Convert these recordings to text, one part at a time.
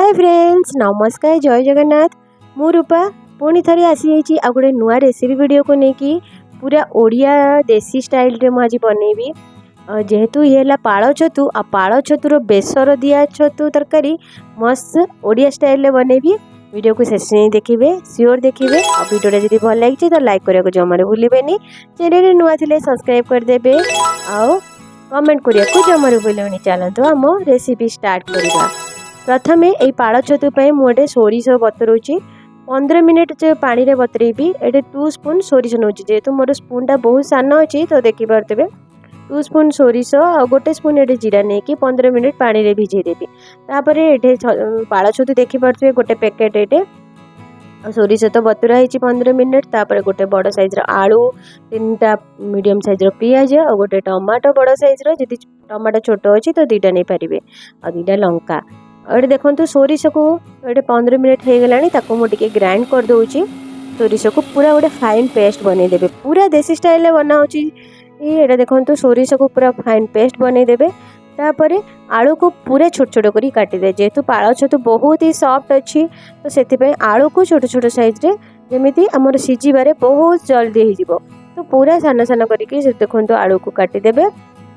Hi friends नमस्कार जय जगन्नाथ मु रूपा पुणी थे आसी आ गोटे नुआ रेसिपी वीडियो को लेकिन पूरा ओडिया देसी स्टाइल रे आज बनैबी जेहेतु ये पाଳ छतु आ पाଳ छतुर बेसर दिया छतु तरकारी मस्त ओडिया स्टाइल रे बनैबी। वीडियो को शेष नहीं देखिए सियोर देखिए और वीडियो जब भल लगी तो लाइक करने को जमार भूलें चैनल नुआ थे सब्सक्राइब करदे आउ कमेंट करने को जमार भूलें। चलते आम रेसिपी स्टार्ट करवा। प्रथम यही पाଳ छतु मुझे सोरिष बतरऊँगी 15 मिनिट पानी रे बतरेबी। ये 2 स्पून सोरिष नौ जेहेतु मोर स्पूनटा बहुत सान अच्छी तो देखिपे 2 स्पून सोरिष और 1 स्पून ये जीरा नहीं कि 15 मिनिट पानी रे भिजेदेवी। तापर ये पाଳ छतु देखिपे गोटे पैकेट ये सोरिष तो बतुरा 15 मिनिट। तापर गोटे बड़ साइज आलू 3टा मीडियम साइज पियाज और गोटे टमाटो बड़ साइज जी टमाटो छोट अच्छी तो 2टा नहीं पारे और 2टा लंका। ये देखो सोरिष को ये 15 मिनिट हो गला मुझे ग्राइंड कर दूची। सोरिष को पूरा गोटे फाइन पेस्ट बनईदेवे पूरा देसी स्टाइल बनाऊँगी। ये देखो सोरिष को पूरा फाइन पेस्ट बनईदेवे। तापर आलू को पूरा छोट छोट कर काटिदे जेहेतु पाଳ छतु बहुत ही सॉफ्ट अच्छी तो से आलू को छोट छोट साइज रे जमीती आमर सीझीबारे बहुत जल्दी हो तो पूरा सान सान करके देखो आलू को काटिदेवे।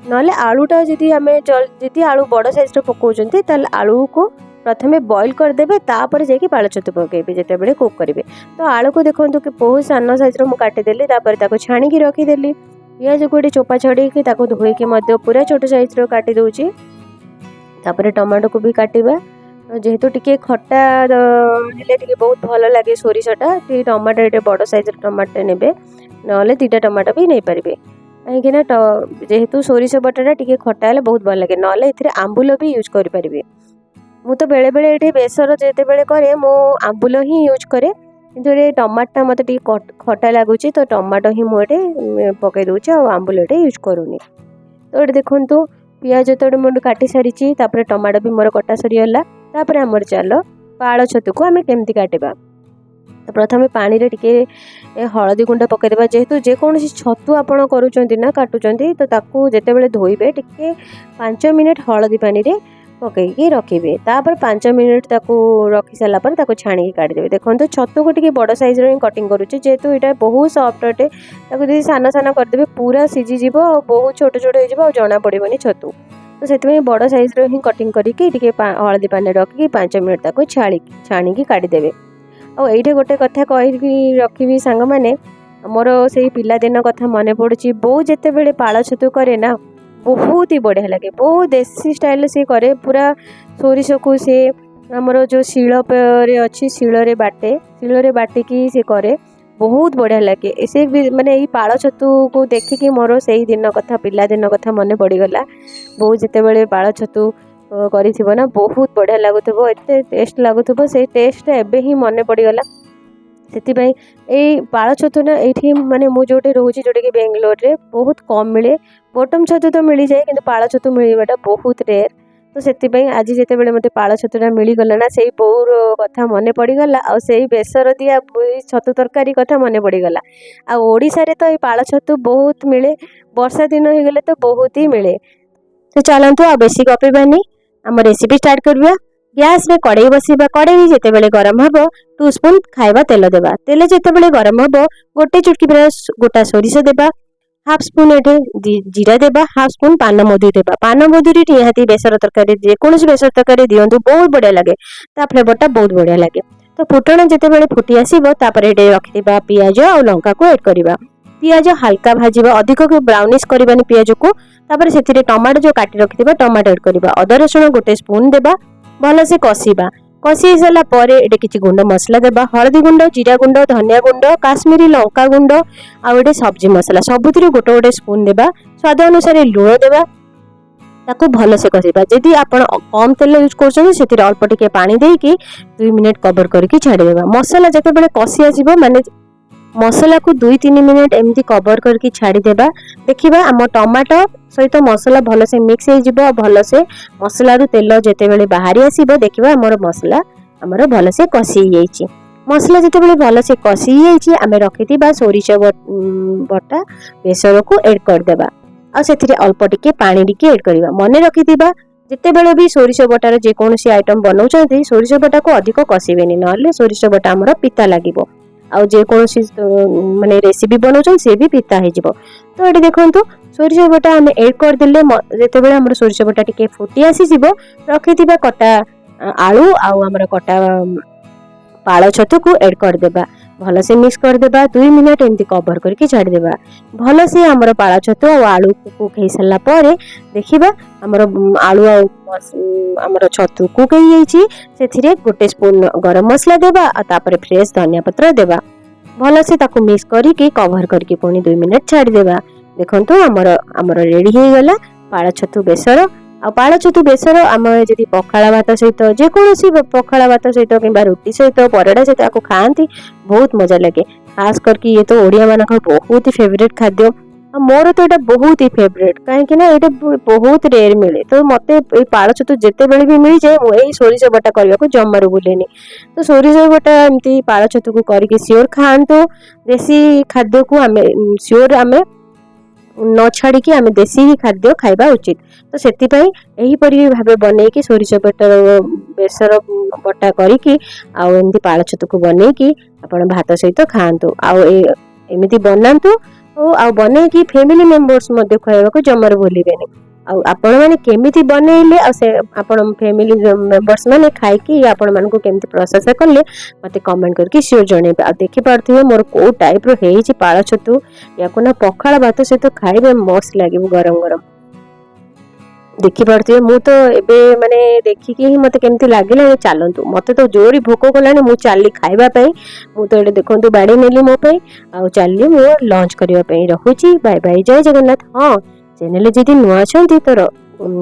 नले आलूटा जदि आम जदि आलू बड़ साइज पकाउछन्ती ताल आलू को प्रथमे बॉईल करदेवे तापर जाकि पाळ छतु पकेबे जेतेबेले कुक करेंगे। तो आलू को देखो कि बहुत सान साइज मु काटिदेली तापर ताको छाणिकी रखीदेली। पियाज को चोपा छड़ेकी धोईकी पूरा छोट साइज काटी दूची। तापर टमाटो को भी काटिबा जेहेतु टिके खट्टा हेले बहुत भल लगे सोरिषटा टमाटो ये बड़ साइज टमाटो नेबे नले 2टा टमाटो भी नहीं पारे कहीं जेहेतु सोरिष बटाटा टिके खट्टा हेले बहुत भल लगे नले एथिरे आंबुल भी यूज करि परिबे। मु तो बेले बेले ये बेसर जेते बेले करे मु आंबुल ही यूज करे किंतु ये टमाटा मत खट्टा लगुच तो टमाटो ही मुझे पकई दूचे और आंबुल ये यूज करूनी। तो ये देखो पियाज तो मुझे काटी सारी टमाटो भी मोर कटा सरीगला। तापर आमर चल पाळ छतु को आम केमती काटिबा। तो प्रथम पानी रे टिके हलदी गुंड पकईदेवा जेहेतु जेकोसी छतु आपड़ करूँ काटुंट तो ताकू जितेबाला धोइबे टिके 5 मिनिट हलदी पानी रे पकईकी रखिए। तापर 5 मिनिट ताकू रखी सारा पर ताकू छाणी काटिदेवे। देखो छतु को टिके बड़ साइज रे कटिंग करुचे जेहेतु यहाँ बहुत सॉफ्ट अटे ताकू सान सान करदेवे पूरा सीझी और बहुत छोट छोट हो जना पड़ोनी छतु तो से बड़ साइज रे कटिंग करके हलदी पानी रखिकी 5 मिनिट ताकू छाणी काटिदेवे। और ये गोटे कथा कही रखी सांग मैंने मोर से पिलादिन कथा मन पड़ी बो जिते बड़े पाळ छतु करे ना बहुत ही बढ़िया लगे बहुत देसी स्टाइल से करे पूरा सोरिष को सी आमर जो शिल अच्छी शिल बाटिकी से करे बहुत बढ़िया लगे से माने यही पाळ छतु को देखिकी मोर से ही दिन कथा पिलादिन कथा मन पड़गला। बहुत जिते बड़े पाळ छतु करिथिबो ना बहुत बढ़िया लगुथबो एते टेस्ट लगुथबो से टेस्ट एबे ही मन पड़गला। से पाळ छतु ना ये माने मु जोटे रोची जोटे कि बेंगलोर रे बहुत कम मिले बटम छतु तो मिल जाए कि पाळ छतु मिलवाटा बहुत रेयर तो से आज जिते बड़े मत पाळ छतुटा मिलगला ना से बोर कथा मन पड़गला आ से बेसर दिया छतु तरकारी कथा मन पड़गला। आ ओडिशा रे तो ये पाळ छतु बहुत मिले वर्षा दिन हो गले तो बहुत ही मिले। तो चलतु आ बेसी गपेबानी आम रेसिपी स्टार्ट करवा। गैस रे कड़े बसवा कड़े जिते बड़े गरम हम 2 स्पून खाइबा तेल देवा। तेल जिते बड़े गरम हम गोटे चुटकी गोटा सोरिष देवा 1/2 स्पून ये जीरा देवा 1/2 स्पून पान मधुरी देवा। पान मधुरी निहाती बेसर तरकारी जेकोसी बेसर तरकारी दिंतु बहुत बढ़िया लगे फ्लेवरटा बहुत बढ़िया लगे। तो फुटण जिते बड़े फुटी आसो ये रखिथिबा पियाज और लंका को ऐड करवा। पियाज हल्का भाजवा अधिक ब्राउनिश करवानी पियाज को। तापर से टमाटो जो काटी रखिथिबा टमाटो ऐड करवा। अदा रसुण गोटे स्पून देवा भल से कषिबा कषि सारा पर ये किसी गुंड मसला देवा हलदी गुंड जीरा गुंड धनिया गुंड काश्मीरी लंका गुंड आउे सब्जी मसला सबुथ गोटे गोटे स्पून देवा। स्वाद अनुसार लुण देवा ताकू भल से कषिबा। जदि आप कम तेल यूज कर अल्प टिके पानी देकी 2 मिनिट कवर करके छाड़देवा। मसला जिते बड़े कषि आसो माने मसला को 2-3 मिनिट एमती कवर करके छाड़देवा। देखिबा आम टमाटो सहित मसला भल से मिक्स हो भल से मसला रु तेल जिते बड़े बाहरी आसो देखिबा आमर मसला आमर भल से कषि जाइए। मसला जिते बड़े भल से कषि जाइए आम रखिथिबा सोरिष बटा बेसर को ऐड करदेबा। आ से अल्प टिके पानी टिके ऐड करवा। मन रखिथिबा ଯେତେବେଳେ ବି ସୋରିଷ ବଟାର ଯେକୌଣସି ଆଇଟମ୍ बनाउଛନ୍ତି ସୋରିଷ ବଟାକୁ ଅଧିକ କଷିବେନି, ନହେଲେ ସୋରିଷ ବଟା ଆମର ପିତା ଲାଗିବ। ଆଉ ଯେକୌଣସି ମାନେ ରେସିପି बनाउଛନ୍ତି ସେ ବି ପିତା ହେଇଯିବ। ତ ଏଠି ଦେଖନ୍ତୁ ସୋରିଷ ବଟା ଆମେ ଏଡ୍ କରିଦେଲେ, ଯେତେବେଳେ ଆମର ସୋରିଷ ବଟା ଟିକେ ଫୁଟି ଆସିଯିବ, ରଖିଥିବା କଟା ଆଳୁ ଆଉ ଆମର କଟା ପାଳ ଛତୁକୁ ଏଡ୍ କରିଦେବା। भलसे मिक्स करदेबा 2 मिनट एमती कवर करके छाड़देबा। भलसे आमर पाଳ छतु और आलू कुक हो सारा पर देखिबा आमर आलू आमर छतु कुक हो जाइए। से गोटे स्पून गरम मसला देबा आ तापर फ्रेश धनिया पत्र देबा। भलसे ताकू मिक्स करके कवर करके पुणी 2 मिनट छाड़देबा। देखंतु आमर आमर रेडी हो गला पाळ छतु बेसर। आ पाळ छतु बेसर आम जदि पखाला भात सहित जेकोसी पखाला भात सहित कि रुटी सहित पराठा सहित आपको खाती बहुत मजा लगे। खास करके ये तो ओडिया मानक बहुत ही फेवरेट खाद्य। मोर तो यहाँ बहुत ही फेवरेट कहीं ये बहुत रेयर मिले। तो मत पाळ छतु जिते बड़े भी मिल जाए मुझे सोरिष बटा करने को जमारू बुलेनी। तो सोरिष बटा एमती पाळ छतु को करके सियोर खातु। देसी खाद्य को आम सियोर आम न छाड़ी आम देसी ही खाद्य खाइबा उचित। तो से भाव बन कि सोरिष बटार बेसर बटा करी आमती पाळ छतु को बनईकी आपण भात सहित खातु। एमती बनातु आ बन कि फैमिली मेंबर्स खाइबा जमार भूलें। आपण मैंने केमिति बनइले आपण फैमिली मेंबर्स माने खाइकी आपण मानकु केमिति प्रशंसा कले मते कमेंट करके शेयर जणेबे। आ देखि पारथिबे मोर को टाइप रो हेछि पाळ छतु। याको ना पखाळ भात सहित खाइबे मस्त लागिबो गरम गरम। देखि पारथिबे मु तो एबे माने देखिकी ही मते केमिति लागिला चलंतु। मते तो जोरी भोक कलानी मु चाली खाइबा पई। मु तो एटे देखंतु बाडी नेली मो पई आ चाली मु लंच करिया पई रहुची। बाय बाय जय जगन्नाथ। हां चैनल जदि नुआ अछंती तो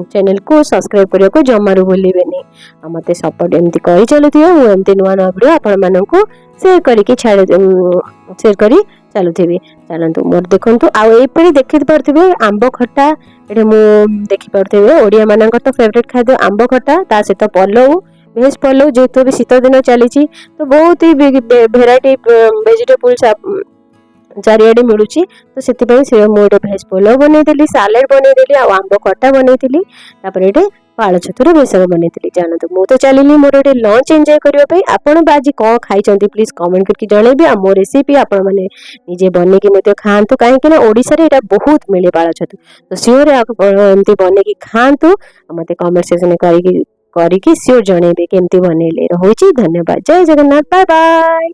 चैनल को सब्सक्राइब करने को जमारू भूलें। मत सपोर्ट एमती कर चलुवे मुझे एमती नुआ नुआ वीडियो आपण मानकु शेयर करके शेयर करी चलुथी। चलतु मोर देखु आईपरी देखी पारे आंब खटा ये देखी पारे ओडिया मान तो फेवरेट खाद्य आंब खटा ता सहित पलऊ भेज पलऊ जेहेतु भी शीत दिन चली तो बहुत ही भेराइटी वेजिटेबल्स चारिआडे मिलूँ। तो से मुझे भेज पोलाव बनईली सालाड बनईली आंब खटा बनईली ये पाळ छतुर बेसर बनईली। जानतु मु तो चलिनी मोर ये लंच एंजॉय करने। आपण आज कौन खाई प्लीज कमेंट करके जनइबे। आ मो रेसिपी आपण मैंने निजे बनईकी खातु कहीं ओडिशा रे एटा बहुत मिले पाळ छतु। तो सियोर एमती बनईकी खातु मत कमेंट सेक्शन करके सियोर जनइबे केमती बनइले। रहुची धन्यवाद। जय जगन्नाथ। Bye bye.